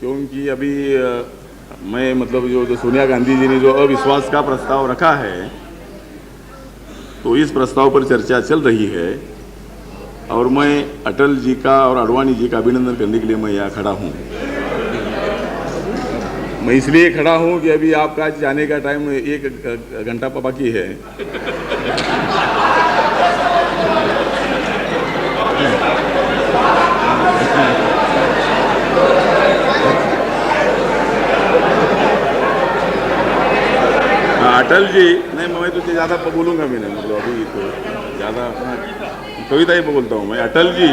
क्योंकि अभी मैं मतलब जो सोनिया गांधी जी ने जो अविश्वास का प्रस्ताव रखा है, तो इस प्रस्ताव पर चर्चा चल रही है और मैं अटल जी का और आडवाणी जी का अभिनंदन करने के लिए मैं यहाँ खड़ा हूँ। मैं इसलिए खड़ा हूँ कि अभी आपका जाने का टाइम 1 घंटा बाकी है। अटल जी नहीं, मैं तो ज़्यादा बोलूँगा भी नहीं, मतलब अभी तो ज़्यादा कविता ही बोलता हूँ मैं। अटल जी,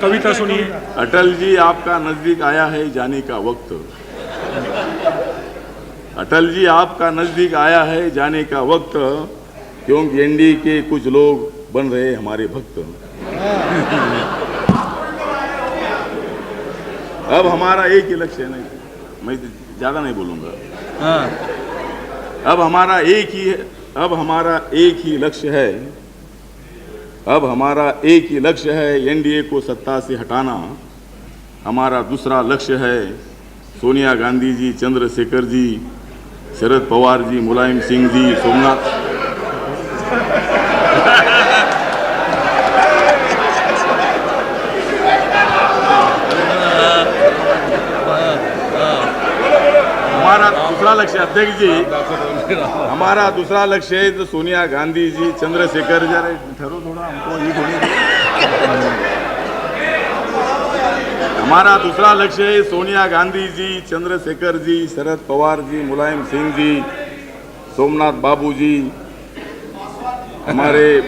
कविता सुनिए। अटल जी आपका नज़दीक आया है जाने का वक्त। अटल जी आपका नज़दीक आया है जाने का वक्त, क्योंकि एनडीए के कुछ लोग बन रहे हमारे भक्त। अब हमारा एक ही लक्ष्य है, नहीं मैं ज़्यादा नहीं बोलूँगा। अब हमारा एक ही लक्ष्य है, अब हमारा एक ही लक्ष्य है एनडीए को सत्ता से हटाना। हमारा दूसरा लक्ष्य है सोनिया गांधी जी, चंद्रशेखर जी, शरद पवार जी, मुलायम सिंह जी, सोमनाथ। हमारा दूसरा लक्ष्य, अध्यक्ष जी, हमारा दूसरा लक्ष्य है तो सोनिया गांधी जी, चंद्रशेखर जी, ठहरो थोड़ा, हमको ये थोड़ी। हमारा दूसरा लक्ष्य है सोनिया गांधी जी, चंद्रशेखर जी, शरद पवार जी, मुलायम सिंह जी, सोमनाथ बाबू जी, हमारे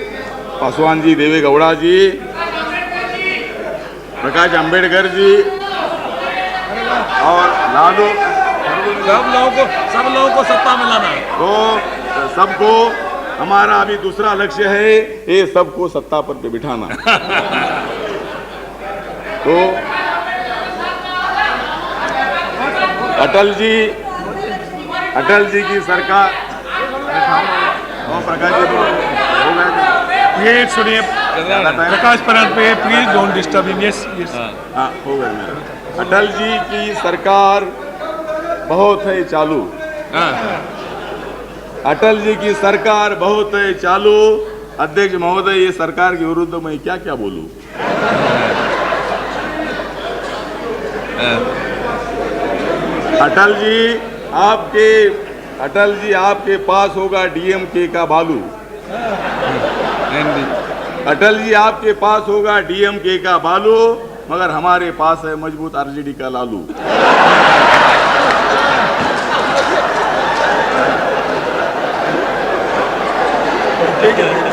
पासवान जी, देवे गौड़ा जी, प्रकाश अंबेडकर जी और लालू, सब लोगों को सत्ता में लाना है। तो सबको, हमारा अभी दूसरा लक्ष्य है ये सबको सत्ता पर बिठाना। तो अटल जी की सरकार, प्रकाश जी हो गया, ये सुनिए प्रकाश परंत पे, please don't disturb him. Yes yes, हाँ हो गया मेरा। अटल जी की सरकार बहुत है चालू। अटल जी की सरकार बहुत है चालू। अध्यक्ष महोदय, ये सरकार के विरुद्ध मैं क्या क्या बोलूं? अटल जी आपके पास होगा डीएमके का बालू। अटल जी आपके पास होगा डीएमके का बालू, मगर हमारे पास है मजबूत आरजेडी का लालू। ठीक है।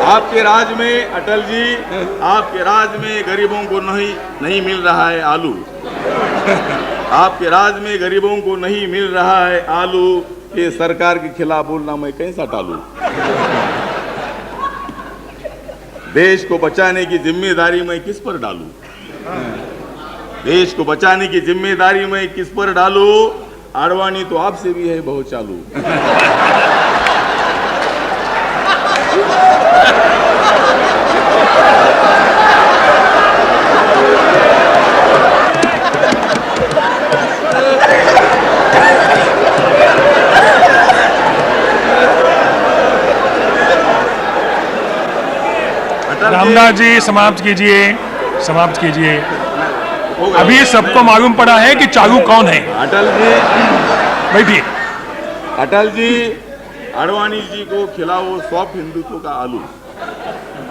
आपके राज में अटल जी, आपके राज में गरीबों को नहीं मिल रहा है आलू। आपके राज में गरीबों को नहीं मिल रहा है आलू। ये सरकार के खिलाफ बोलना मैं कैसा टालूं? देश को बचाने की जिम्मेदारी मैं किस पर डालूं? देश को बचाने की जिम्मेदारी मैं किस पर डालूं? आडवाणी तो आपसे भी है बहुत चालू। रामदास जी समाप्त कीजिए। अभी सबको मालूम पड़ा है कि चालू कौन है। अटल जी बैठिए। अटल जी आडवाणी जी को खिलाओ सॉफ्ट हिंदुत्व का आलू।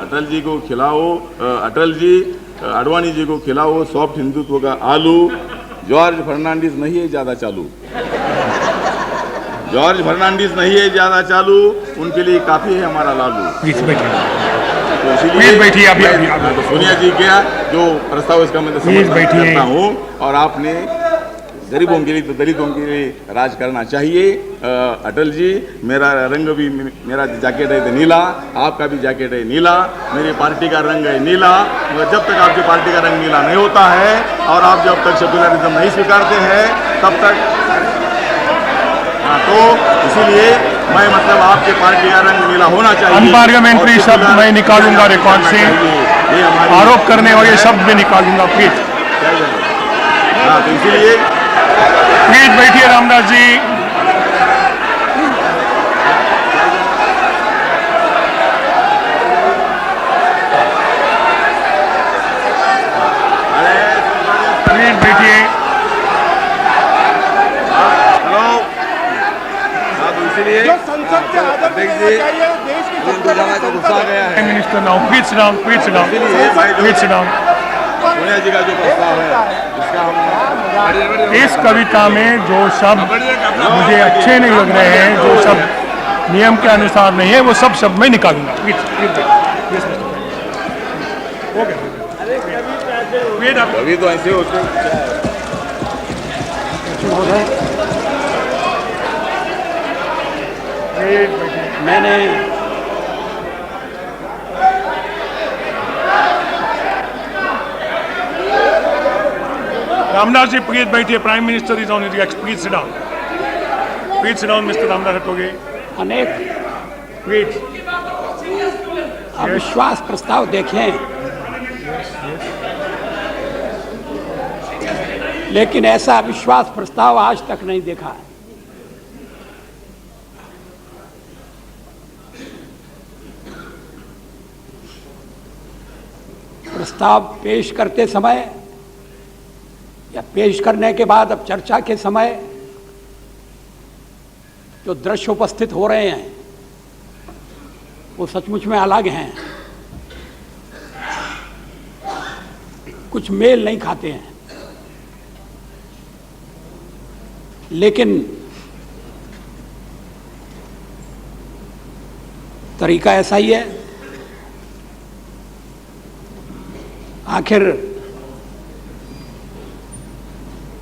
अटल जी को खिलाओ, अटल जी आडवाणी जी को खिलाओ सॉफ्ट हिंदुत्व का आलू। जॉर्ज फर्नांडिस नहीं है ज्यादा चालू। जॉर्ज फर्नांडिस नहीं है ज्यादा चालू, उनके लिए काफी है हमारा लालू। तो इसीलिए सोनिया जी क्या जो प्रस्ताव इसका मैं समर्थन करता हूँ। और आपने गरीबों के लिए तो दलितों के लिए राज करना चाहिए। अटल जी, मेरा रंग भी, मेरा जैकेट है नीला, आपका भी जैकेट है नीला, मेरी पार्टी का रंग है नीला। मगर जब तक आपकी पार्टी का रंग नीला नहीं होता है और आप जब तक सेक्युलरिज्म नहीं स्वीकारते हैं तब तक, तो इसीलिए मैं मतलब आपके पार्टी का रंग नीला होना चाहिए। अनपार्लियामेंट्री शब्द मैं निकालूंगा रिकॉर्ड से, आरोप करने वाले शब्द में निकालूंगा। प्लीज हाँ, तो इसीलिए प्लीज बैठिए रामदास जी। प्लीज बैठिए। हेलो। हाँ, तो इसीलिए जो संसद से आदर देना चाहिए, देश की हिंदू जमात को गुस्सा आ गया है। Prime minister now please sit down, please sit down, इसीलिए भाई प्लीज सिट डाउन। सोनिया जी का जो प्रस्ताव है इसका हम इस कविता में जो शब्द मुझे अच्छे नहीं लग रहे हैं, जो शब्द नियम के अनुसार नहीं है, वो सब शब्द मैं निकालूंगा। प्लीज अभी तो ऐसे होते मैंने रामदास जी प्लीज बैठिए। Prime minister is on his X, please sit down, please sit down mister Ramdas हटोगे, अनेक प्लीज। अविश्वास प्रस्ताव देखें, लेकिन ऐसा अविश्वास प्रस्ताव आज तक नहीं देखा है। प्रस्ताव पेश करते समय या पेश करने के बाद अब चर्चा के समय जो दृश्य उपस्थित हो रहे हैं वो सचमुच में अलग हैं, कुछ मेल नहीं खाते हैं। लेकिन तरीका ऐसा ही है। आखिर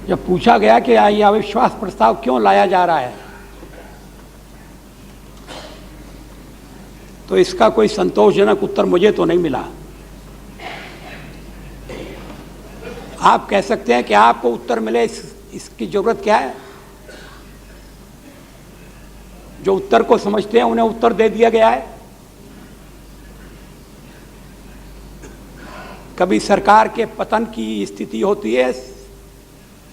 जब पूछा गया कि ये अविश्वास प्रस्ताव क्यों लाया जा रहा है, तो इसका कोई संतोषजनक उत्तर मुझे तो नहीं मिला। आप कह सकते हैं कि आपको उत्तर मिले, इसकी जरूरत क्या है? जो उत्तर को समझते हैं उन्हें उत्तर दे दिया गया है। कभी सरकार के पतन की स्थिति होती है,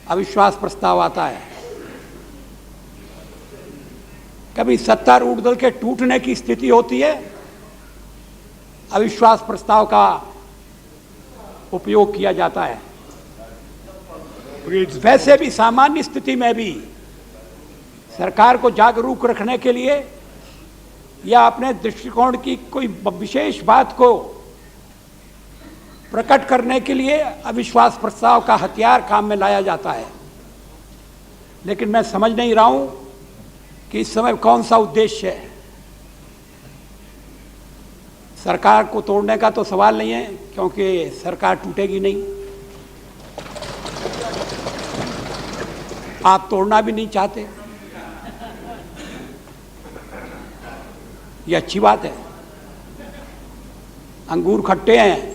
अविश्वास प्रस्ताव आता है। कभी सत्तारूढ़ दल के टूटने की स्थिति होती है, अविश्वास प्रस्ताव का उपयोग किया जाता है। वैसे भी सामान्य स्थिति में भी सरकार को जागरूक रखने के लिए या अपने दृष्टिकोण की कोई विशेष बात को प्रकट करने के लिए अविश्वास प्रस्ताव का हथियार काम में लाया जाता है। लेकिन मैं समझ नहीं रहा हूं कि इस समय कौन सा उद्देश्य है। सरकार को तोड़ने का तो सवाल नहीं है, क्योंकि सरकार टूटेगी नहीं। आप तोड़ना भी नहीं चाहते, ये अच्छी बात है। अंगूर खट्टे हैं,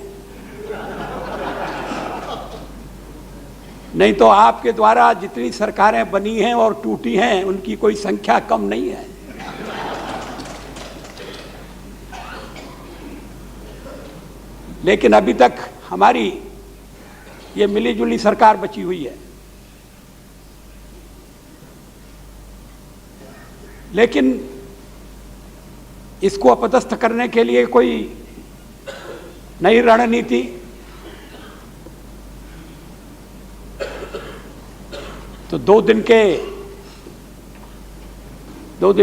नहीं तो आपके द्वारा जितनी सरकारें बनी हैं और टूटी हैं उनकी कोई संख्या कम नहीं है। लेकिन अभी तक हमारी ये मिलीजुली सरकार बची हुई है। लेकिन इसको अपदस्थ करने के लिए कोई नई रणनीति, तो दो दिन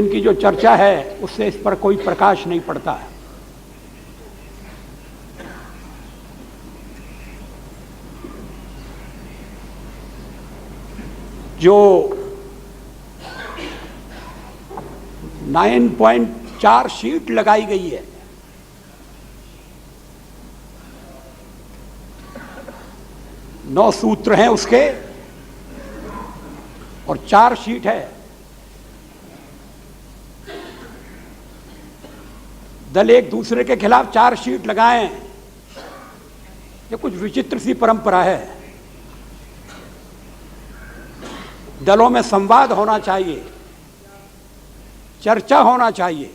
की जो चर्चा है उससे इस पर कोई प्रकाश नहीं पड़ता है। जो 9.4 शीट लगाई गई है, नौ सूत्र हैं उसके और 4 शीट है। दल एक दूसरे के खिलाफ 4 शीट लगाएं, ये कुछ विचित्र सी परंपरा है। दलों में संवाद होना चाहिए, चर्चा होना चाहिए।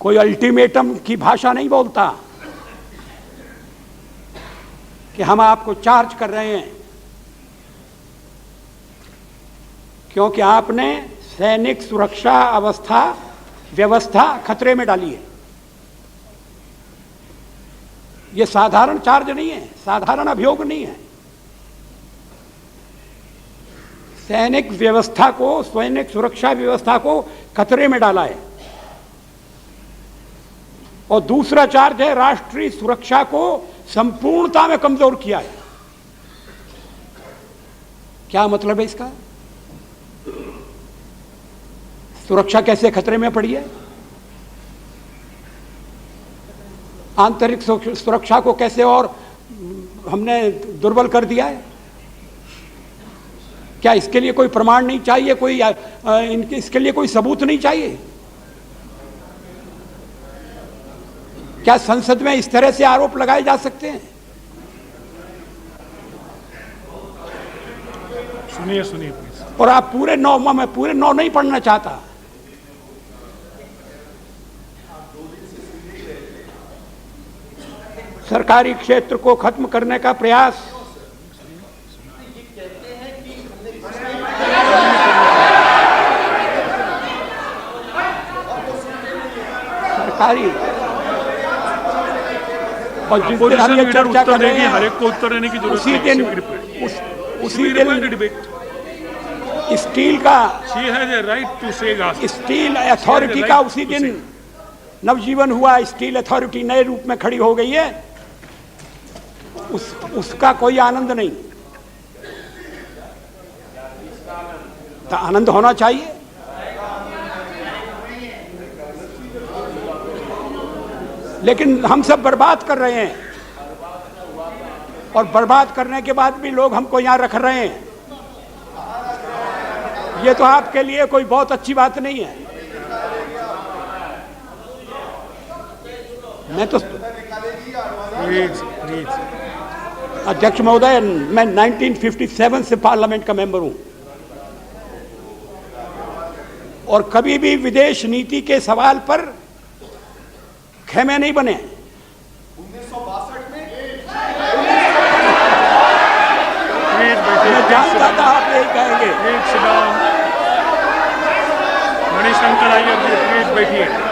कोई अल्टीमेटम की भाषा नहीं बोलता कि हम आपको चार्ज कर रहे हैं क्योंकि आपने सैनिक सुरक्षा व्यवस्था खतरे में डाली है। यह साधारण चार्ज नहीं है, साधारण अभियोग नहीं है। सैनिक सुरक्षा व्यवस्था को खतरे में डाला है। और दूसरा चार्ज है राष्ट्रीय सुरक्षा को संपूर्णता में कमजोर किया है। क्या मतलब है इसका? सुरक्षा कैसे खतरे में पड़ी है? आंतरिक सुरक्षा को कैसे और हमने दुर्बल कर दिया है? क्या इसके लिए कोई प्रमाण नहीं चाहिए? इसके लिए कोई सबूत नहीं चाहिए? क्या संसद में इस तरह से आरोप लगाए जा सकते हैं? सुनिए प्लीज। और आप मैं पूरे 9 नहीं पढ़ना चाहता। सरकारी क्षेत्र को खत्म करने का प्रयास सरकारी और जिस दिन हम ये चर्चा कर रहे हैं हर एक को उत्तर देने की जरूरत उसी दिन स्टील का स्टील अथॉरिटी का उसी दिन नवजीवन हुआ। स्टील अथॉरिटी नए रूप में खड़ी हो गई है। उसका कोई आनंद नहीं। तो आनंद होना चाहिए। लेकिन हम सब बर्बाद कर रहे हैं और बर्बाद करने के बाद भी लोग हमको यहां रख रहे हैं। ये तो आपके लिए कोई बहुत अच्छी बात नहीं है। मैं तो अध्यक्ष महोदय, मैं 1957 से पार्लियामेंट का मेंबर हूं और कभी भी विदेश नीति के सवाल पर खेमे नहीं बने। 1962 में मैं जानता था आप यही कहेंगे। मणिशंकर अय्यर जी प्लीज बैठिए।